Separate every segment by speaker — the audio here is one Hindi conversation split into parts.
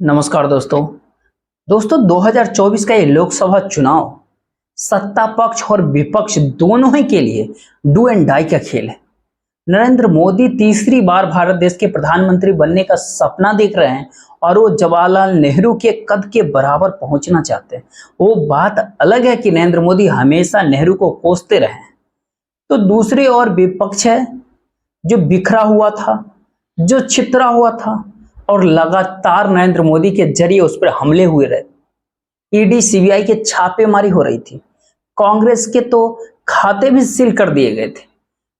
Speaker 1: नमस्कार दोस्तों। 2024 का ये लोकसभा चुनाव सत्ता पक्ष और विपक्ष दोनों ही के लिए डू एंड डाई का खेल है। नरेंद्र मोदी तीसरी बार भारत देश के प्रधानमंत्री बनने का सपना देख रहे हैं और वो जवाहरलाल नेहरू के कद के बराबर पहुंचना चाहते हैं। वो बात अलग है कि नरेंद्र मोदी हमेशा नेहरू को कोसते रहे हैं। तो दूसरी ओर विपक्ष है जो बिखरा हुआ था, जो छितरा हुआ था और लगातार नरेंद्र मोदी के जरिए उस पर हमले हुए रहे। ईडी सीबीआई के छापेमारी हो रही थी, कांग्रेस के तो खाते भी सील कर दिए गए थे।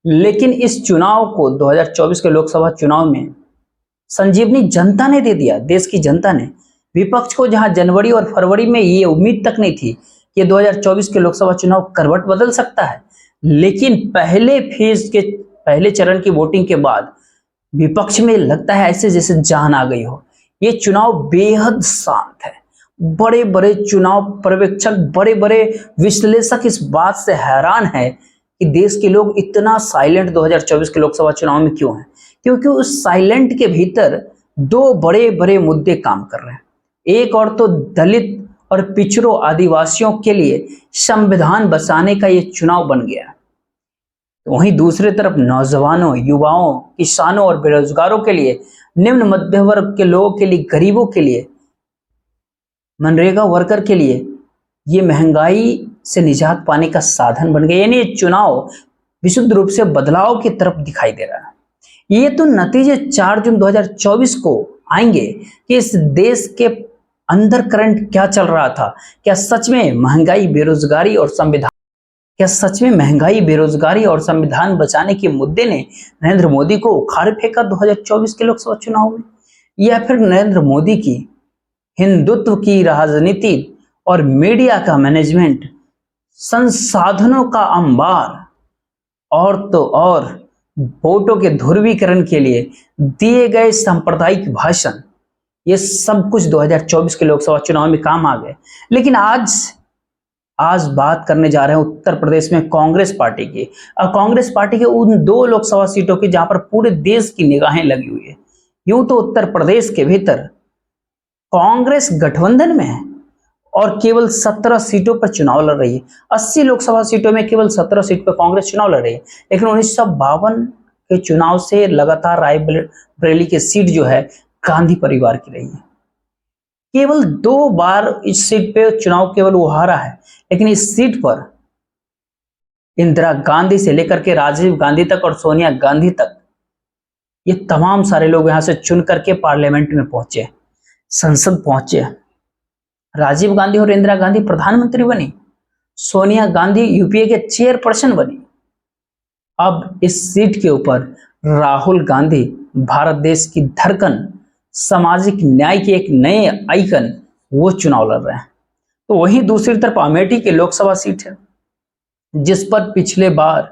Speaker 1: लेकिन इस चुनाव को 2024 के लोकसभा चुनाव में संजीवनी जनता ने दे दिया। देश की जनता ने विपक्ष को, जहां जनवरी और फरवरी में ये उम्मीद तक नहीं थी कि 2024 के लोकसभा चुनाव करवट बदल सकता है, लेकिन पहले फेज के पहले चरण की वोटिंग के बाद विपक्ष में लगता है ऐसे जैसे जान आ गई हो। ये चुनाव बेहद शांत है। बड़े बड़े चुनाव पर्यवेक्षक, बड़े बड़े विश्लेषक इस बात से हैरान है कि देश के लोग इतना साइलेंट 2024 के लोकसभा चुनाव में क्यों हैं। क्योंकि उस साइलेंट के भीतर दो बड़े बड़े मुद्दे काम कर रहे हैं। एक और तो दलित और पिछड़ों आदिवासियों के लिए संविधान बचाने का ये चुनाव बन गया। वहीं दूसरी तरफ नौजवानों, युवाओं, किसानों और बेरोजगारों के लिए, निम्न मध्य वर्ग के लोगों के लिए, गरीबों के लिए, मनरेगा वर्कर के लिए ये महंगाई से निजात पाने का साधन बन गया। यानी ये चुनाव विशुद्ध रूप से बदलाव की तरफ दिखाई दे रहा है। ये तो नतीजे 4 जून 2024 को आएंगे कि इस देश के अंदर करंट क्या चल रहा था। क्या सच में महंगाई, बेरोजगारी और संविधान बचाने के मुद्दे ने नरेंद्र मोदी को उखाड़ फेंका 2024 के लोकसभा चुनाव में, या फिर नरेंद्र मोदी की हिंदुत्व की राजनीति और मीडिया का मैनेजमेंट, संसाधनों का अंबार और तो और वोटों के ध्रुवीकरण के लिए दिए गए सांप्रदायिक भाषण, ये सब कुछ 2024 के लोकसभा चुनाव में काम आ गए। लेकिन आज बात करने जा रहे हैं उत्तर प्रदेश में कांग्रेस पार्टी की, और कांग्रेस पार्टी के उन 2 लोकसभा सीटों की जहां पर पूरे देश की निगाहें लगी हुई है। यूं तो उत्तर प्रदेश के भीतर कांग्रेस गठबंधन में है और केवल 17 सीटों पर चुनाव लड़ रही है। 80 लोकसभा सीटों में केवल 17 सीट पर कांग्रेस चुनाव लड़ रही है। लेकिन 1952 के चुनाव से लगातार रायबरेली की सीट जो है गांधी परिवार की रही है। केवल 2 बार इस सीट पे चुनाव केवल वो हारा है, लेकिन इस सीट पर इंदिरा गांधी से लेकर के राजीव गांधी तक और सोनिया गांधी तक, ये तमाम सारे लोग यहां से चुन करके पार्लियामेंट में पहुंचे, संसद पहुंचे। राजीव गांधी और इंदिरा गांधी प्रधानमंत्री बनी, सोनिया गांधी यूपीए के चेयरपर्सन बनी। अब इस सीट के ऊपर राहुल गांधी, भारत देश की धड़कन, सामाजिक न्याय के एक नए आइकन, वो चुनाव लड़ रहे हैं। तो वहीं दूसरी तरफ अमेठी की लोकसभा सीट है, जिस पर पिछले बार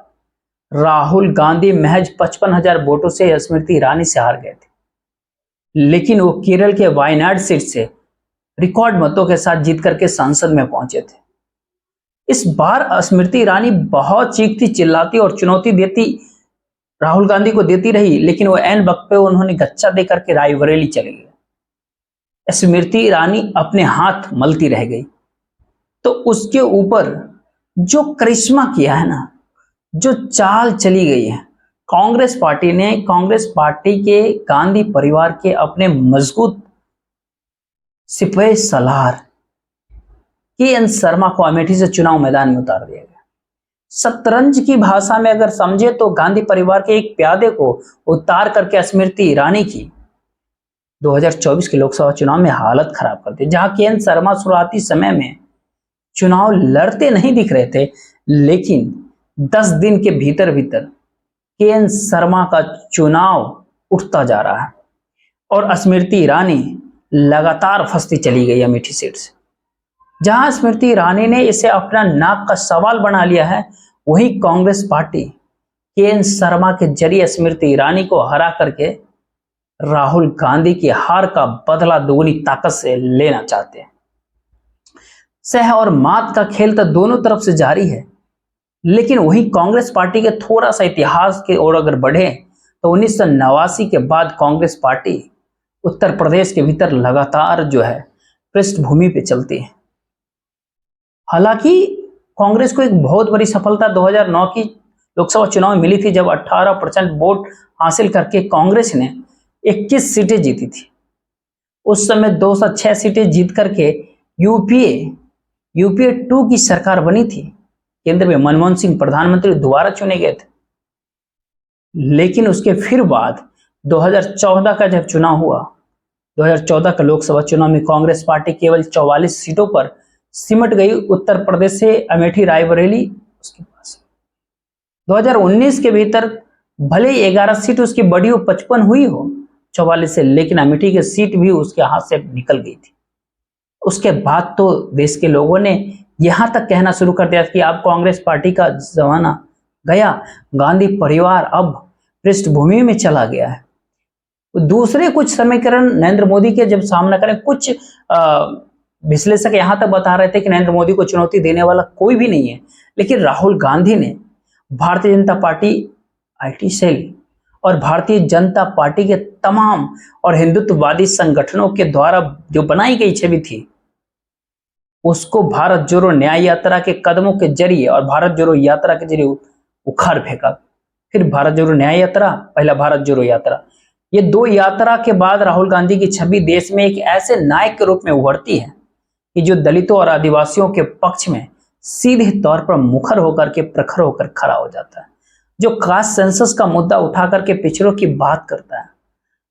Speaker 1: राहुल गांधी महज 55,000 वोटों से स्मृति ईरानी से हार गए थे। लेकिन वो केरल के वायनाड सीट से रिकॉर्ड मतों के साथ जीत करके संसद में पहुंचे थे। इस बार स्मृति ईरानी बहुत चीखती चिल्लाती और चुनौती देती राहुल गांधी को देती रही, लेकिन वो ऐन वक्त पे उन्होंने गच्चा देकर के रायबरेली चले गए। स्मृति ईरानी अपने हाथ मलती रह गई। तो उसके ऊपर जो करिश्मा किया है ना, जो चाल चली गई है, कांग्रेस पार्टी ने, कांग्रेस पार्टी के गांधी परिवार के अपने मजबूत सिपह सलार के.एन. शर्मा को अमेठी से चुनाव मैदान में उतार दिया गया। शतरंज की भाषा में अगर समझे तो गांधी परिवार के एक प्यादे को उतार करके स्मृति ईरानी की 2024 के लोकसभा चुनाव में हालत खराब कर दी। जहां के.एन. शर्मा शुरुआती समय में चुनाव लड़ते नहीं दिख रहे थे, लेकिन 10 दिन के भीतर के.एन. शर्मा का चुनाव उठता जा रहा है और स्मृति ईरानी लगातार फंसती चली गई अमेठी सीट से। जहां स्मृति ईरानी ने इसे अपना नाक का सवाल बना लिया है, वहीं कांग्रेस पार्टी के.एन. शर्मा के जरिए स्मृति ईरानी को हरा करके राहुल गांधी की हार का बदला दुगनी ताकत से लेना चाहते हैं। सह और मात का खेल तो दोनों तरफ से जारी है, लेकिन वहीं कांग्रेस पार्टी के थोड़ा सा इतिहास की ओर अगर बढ़े तो 1989 के बाद कांग्रेस पार्टी उत्तर प्रदेश के भीतर लगातार जो है पृष्ठभूमि पे चलती है। हालांकि कांग्रेस को एक बहुत बड़ी सफलता 2009 की लोकसभा चुनाव में मिली थी, जब 18% वोट हासिल करके कांग्रेस ने 21 सीटें जीती थी। उस समय 206 सीटें जीत करके यूपीए 2 की सरकार बनी थी। केंद्र में मनमोहन सिंह प्रधानमंत्री दोबारा चुने गए थे। लेकिन उसके फिर बाद 2014 का जब चुनाव हुआ, 2014 का लोकसभा चुनाव में कांग्रेस पार्टी केवल 44 सीटों पर सिमट गई। उत्तर प्रदेश से अमेठी रायबरेली उसके पास। 2019 के भीतर भले ही 11 सीट उसकी बढ़ी हो, 55 हुई हो 44 से, लेकिन अमेठी की सीट भी उसके हाथ से निकल गई थी। उसके बाद तो देश के लोगों ने यहां तक कहना शुरू कर दिया कि अब कांग्रेस पार्टी का जमाना गया, गांधी परिवार अब पृष्ठभूमि में चला गया है। दूसरे कुछ समीकरण नरेंद्र मोदी के जब सामना करें, कुछ विश्लेषक यहां तक बता रहे थे कि नरेंद्र मोदी को चुनौती देने वाला कोई भी नहीं है, लेकिन राहुल गांधी ने Bharatiya Janata party IT cell और भारतीय जनता पार्टी के तमाम और हिंदुत्ववादी संगठनों के द्वारा जो बनाई गई छवि थी, उसको भारत जोड़ो न्याय यात्रा के कदमों के जरिए और भारत जोड़ो यात्रा के जरिए उखाड़ फेंका। फिर भारत जोड़ो न्याय यात्रा, पहला भारत जोड़ो यात्रा। ये दो यात्रा के बाद राहुल गांधी की छवि देश में एक ऐसे नायक के रूप में उभरती है कि जो दलितों और आदिवासियों के पक्ष में सीधे तौर पर मुखर होकर के प्रखर होकर खड़ा हो जाता है, जो कास्ट सेंसस का मुद्दा उठा करके पिछड़ों की बात करता है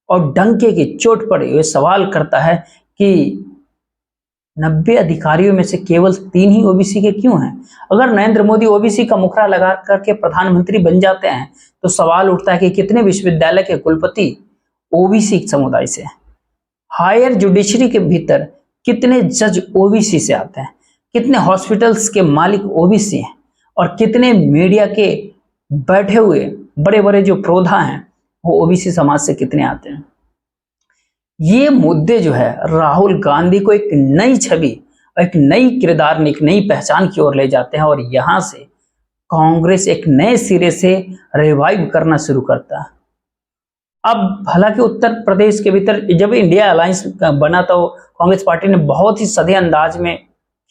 Speaker 1: और डंके की चोट पर यह सवाल करता है कि 90 अधिकारियों में से केवल 3 ही ओबीसी के क्यों हैं। अगर नरेंद्र मोदी ओबीसी का मुखड़ा लगा करके प्रधानमंत्री बन जाते हैं तो सवाल उठता है कि कितने विश्वविद्यालय के कुलपति ओबीसी समुदाय से हैं, हायर जुडिशरी के भीतर कितने जज ओबीसी से आते हैं, कितने हॉस्पिटल्स के मालिक ओबीसी हैं और कितने मीडिया के बैठे हुए बड़े बड़े जो प्रोधा हैं वो ओबीसी समाज से कितने आते हैं। ये मुद्दे जो है राहुल गांधी को एक नई छवि, एक नई किरदार, एक नई पहचान की ओर ले जाते हैं और यहां से कांग्रेस एक नए सिरे से रिवाइव करना शुरू करता है। अब हालांकि उत्तर प्रदेश के भीतर जब इंडिया अलायंस बना तो कांग्रेस पार्टी ने बहुत ही सधे अंदाज में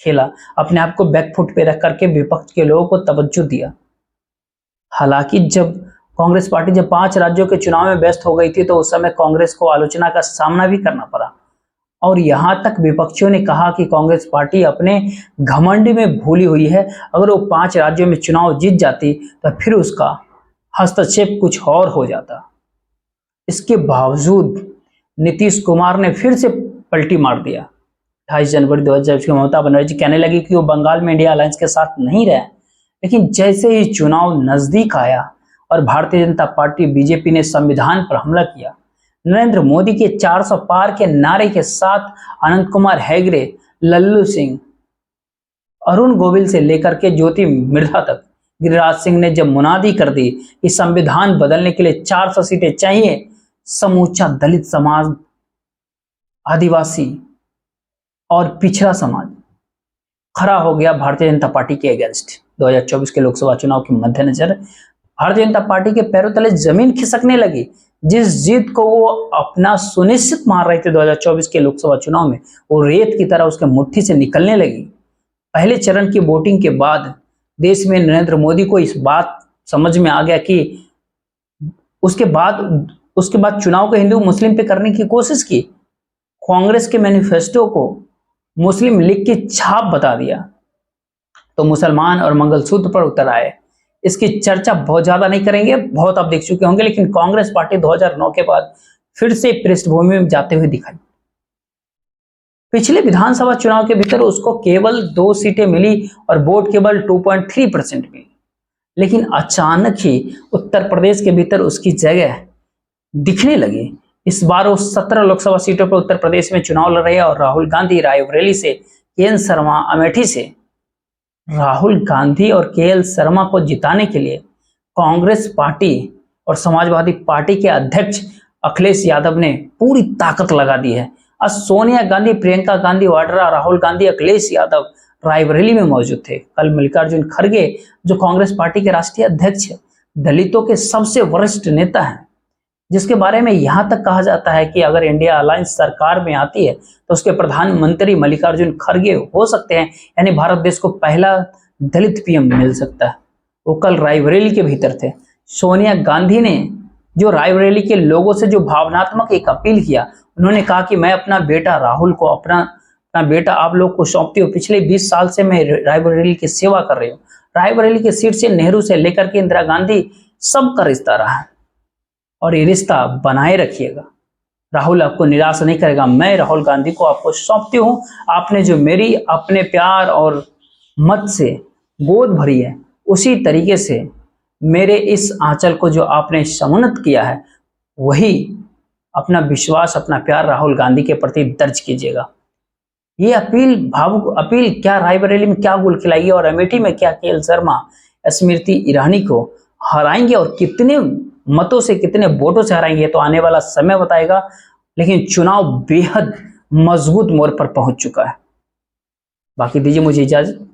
Speaker 1: खेला, अपने आप को बैकफुट पे रख करके विपक्ष के लोगों को तवज्जो दिया। हालांकि जब कांग्रेस पार्टी जब 5 राज्यों के चुनाव में व्यस्त हो गई थी तो उस समय कांग्रेस को आलोचना का सामना भी करना पड़ा और यहां तक विपक्षियों ने कहा कि कांग्रेस पार्टी अपने घमंड में भूली हुई है। अगर वो 5 राज्यों में चुनाव जीत जाती तो फिर उसका हस्तक्षेप कुछ और हो जाता। इसके बावजूद नीतीश कुमार ने फिर से पलटी मार दिया। 28 जनवरी 2024 को ममता बनर्जी कहने लगी कि वो बंगाल में इंडिया अलायंस के साथ नहीं रहे, लेकिन जैसे ही चुनाव नजदीक आया और भारतीय जनता पार्टी बीजेपी ने संविधान पर हमला किया, नरेंद्र मोदी के 400 पार के नारे के साथ अनंत कुमार हेगड़े, लल्लू सिंह, अरुण गोविल से लेकर के ज्योति मिर्धा तक गिरिराज सिंह ने जब मुनादी कर दी कि संविधान बदलने के लिए 400 सीटें चाहिए, समूचा दलित समाज, आदिवासी और पिछड़ा समाज खड़ा हो गया भारतीय जनता पार्टी के अगेंस्ट। 2024 के लोकसभा चुनाव के मद्देनजर भारतीय जनता पार्टी के पैरों तले जमीन खिसकने लगी। जिस जीत को वो अपना सुनिश्चित मान रहे थे 2024 के लोकसभा चुनाव में, वो रेत की तरह उसके मुट्ठी से निकलने लगी। पहले चरण की वोटिंग के बाद देश में नरेंद्र मोदी को इस बात समझ में आ गया कि उसके बाद चुनाव को हिंदू मुस्लिम पे करने की कोशिश की। कांग्रेस के मैनिफेस्टो को मुस्लिम लीग की छाप बता दिया तो मुसलमान और मंगलसूत्र पर उतर आए। इसकी चर्चा बहुत ज्यादा नहीं करेंगे, बहुत आप देख चुके होंगे, लेकिन कांग्रेस पार्टी 2009 के बाद फिर से पृष्ठभूमि में जाते हुए दिखाई। पिछले विधानसभा चुनाव के भीतर उसको केवल 2 सीटें मिली और वोट केवल 2.3% मिली, लेकिन अचानक ही उत्तर प्रदेश के भीतर उसकी जगह दिखने लगी। इस बार वो 17 लोकसभा सीटों पर उत्तर प्रदेश में चुनाव लड़ रहे हैं और राहुल गांधी रायबरेली से, केएन शर्मा अमेठी से। राहुल गांधी और केएल शर्मा को जिताने के लिए कांग्रेस पार्टी और समाजवादी पार्टी के अध्यक्ष अखिलेश यादव ने पूरी ताकत लगा दी है। आज सोनिया गांधी, प्रियंका गांधी वाड्रा, राहुल गांधी, अखिलेश यादव रायबरेली में मौजूद थे। कल मल्लिकार्जुन खड़गे जो कांग्रेस पार्टी के राष्ट्रीय अध्यक्ष, दलितों के सबसे वरिष्ठ नेता हैं, जिसके बारे में यहां तक कहा जाता है कि अगर इंडिया अलायंस सरकार में आती है तो उसके प्रधानमंत्री मल्लिकार्जुन खड़गे हो सकते हैं, यानी भारत देश को पहला दलित पीएम मिल सकता है। वो कल रायबरेली के भीतर थे। सोनिया गांधी ने जो रायबरेली के लोगों से जो भावनात्मक एक अपील किया, उन्होंने कहा कि मैं अपना बेटा राहुल को अपना बेटा आप लोग को सौंपती हूँ। पिछले 20 साल से मैं रायबरेली की सेवा कर रही हूँ। रायबरेली की सीट से नेहरू से लेकर के इंदिरा गांधी सबका रिश्ता रहा है और ये रिश्ता बनाए रखिएगा। राहुल आपको निराश नहीं करेगा। मैं राहुल गांधी को आपको सौंपती हूँ। आपने जो मेरी अपने प्यार और मत से गोद भरी है, उसी तरीके से मेरे इस आंचल को जो आपने समुन्नत किया है, वही अपना विश्वास, अपना प्यार राहुल गांधी के प्रति दर्ज कीजिएगा। ये अपील, भावुक अपील क्या रायबरेली में क्या गुल खिलाएगी और अमेठी में क्या केएल शर्मा स्मृति ईरानी को हराएंगे और कितने मतों से, कितने वोटों से हराएंगे, तो आने वाला समय बताएगा। लेकिन चुनाव बेहद मजबूत मोड़ पर पहुंच चुका है। बाकी दीजिए मुझे इजाजत।